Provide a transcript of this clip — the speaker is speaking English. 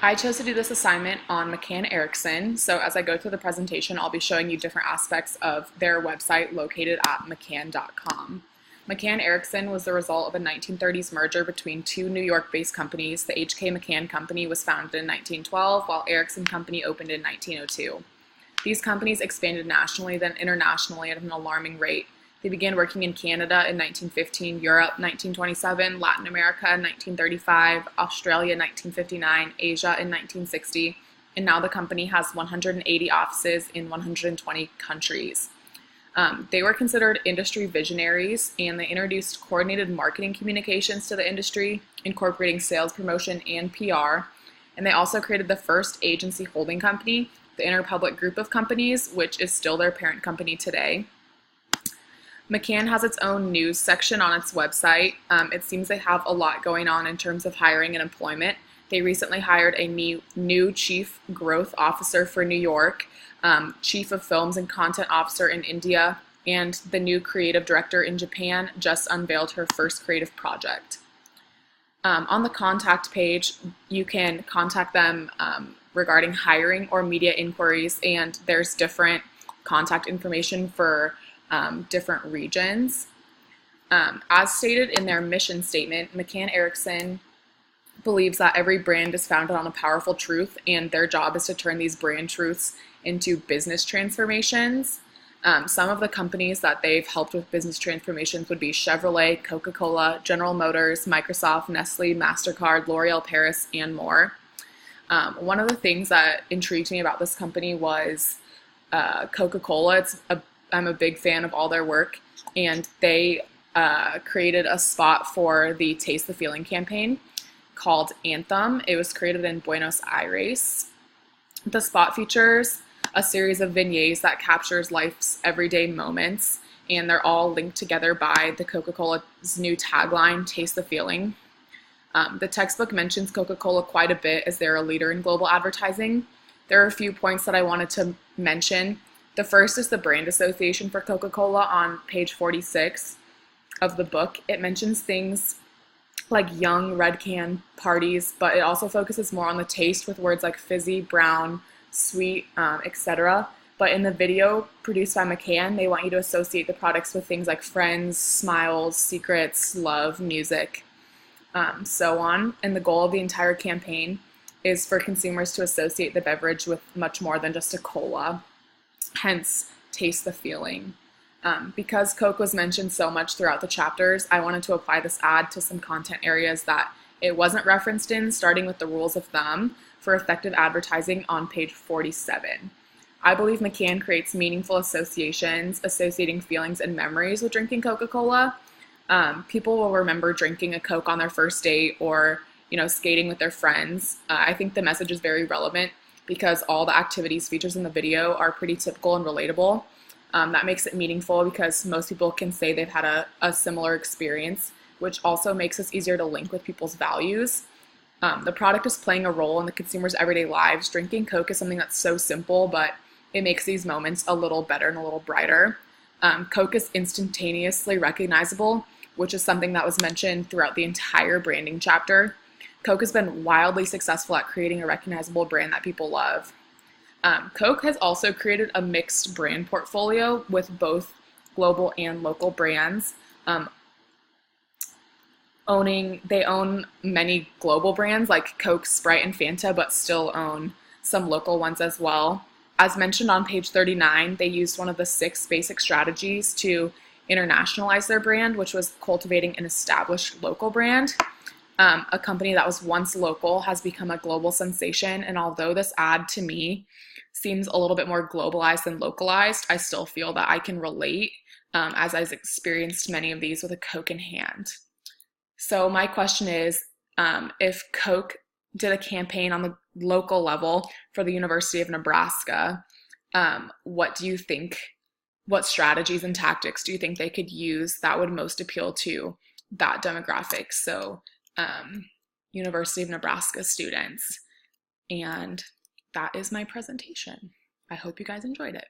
I chose to do this assignment on McCann Erickson. So as I go through the presentation, I'll be showing you different aspects of their website located at mccann.com. McCann Erickson was the result of a 1930s merger between two New York-based companies. The H.K. McCann Company was founded in 1912, while Erickson Company opened in 1902. These companies expanded nationally, then internationally at an alarming rate. They began working in Canada in 1915, Europe 1927, Latin America in 1935, Australia 1959, Asia in 1960, and now the company has 180 offices in 120 countries. They were considered industry visionaries, and they introduced coordinated marketing communications to the industry, incorporating sales promotion and PR. And they also created the first agency holding company, the Interpublic Group of Companies, which is still their parent company today. McCann has its own news section on its website. It seems they have a lot going on in terms of hiring and employment. They recently hired a new chief growth officer for New York, chief of films and content officer in India, and the new creative director in Japan just unveiled her first creative project. On the contact page, you can contact them regarding hiring or media inquiries, and there's different contact information for different regions. As stated in their mission statement, McCann Erickson believes that every brand is founded on a powerful truth, and their job is to turn these brand truths into business transformations. Some of the companies that they've helped with business transformations would be Chevrolet, Coca-Cola, General Motors, Microsoft, Nestle, MasterCard, L'Oreal Paris, and more. One of the things that intrigued me about this company was Coca-Cola. I'm a big fan of all their work, and they created a spot for the Taste the Feeling campaign called Anthem. It was created in Buenos Aires. The spot features a series of vignettes that captures life's everyday moments, and they're all linked together by the Coca-Cola's new tagline, Taste the Feeling. The textbook mentions Coca-Cola quite a bit as they're a leader in global advertising. There are a few points that I wanted to mention. The first is the brand association for Coca-Cola on page 46 of the book. It mentions things like young red can parties, but it also focuses more on the taste with words like fizzy, brown, sweet, etc. But in the video produced by McCann, they want you to associate the products with things like friends, smiles, secrets, love, music, so on. And the goal of the entire campaign is for consumers to associate the beverage with much more than just a cola. Hence, Taste the Feeling. Because Coke was mentioned so much throughout the chapters, I wanted to apply this ad to some content areas that it wasn't referenced in, starting with the rules of thumb for effective advertising on page 47. I believe McCann creates meaningful associations, associating feelings and memories with drinking Coca-Cola. People will remember drinking a Coke on their first date or, skating with their friends. I think the message is very relevant because all the activities features in the video are pretty typical and relatable. That makes it meaningful because most people can say they've had a similar experience, which also makes us easier to link with people's values. The product is playing a role in the consumer's everyday lives. Drinking Coke is something that's so simple, but it makes these moments a little better and a little brighter. Coke is instantaneously recognizable, which is something that was mentioned throughout the entire branding chapter. Coke has been wildly successful at creating a recognizable brand that people love. Coke has also created a mixed brand portfolio with both global and local brands. They own many global brands like Coke, Sprite, and Fanta, but still own some local ones as well. As mentioned on page 39, they used one of the 6 basic strategies to internationalize their brand, which was cultivating an established local brand. A company that was once local has become a global sensation, and although this ad to me seems a little bit more globalized than localized, I still feel that I can relate as I've experienced many of these with a Coke in hand. So my question is, if Coke did a campaign on the local level for the University of Nebraska, what do you think, what strategies and tactics do you think they could use that would most appeal to that demographic? So University of Nebraska students. And that is my presentation. I hope you guys enjoyed it.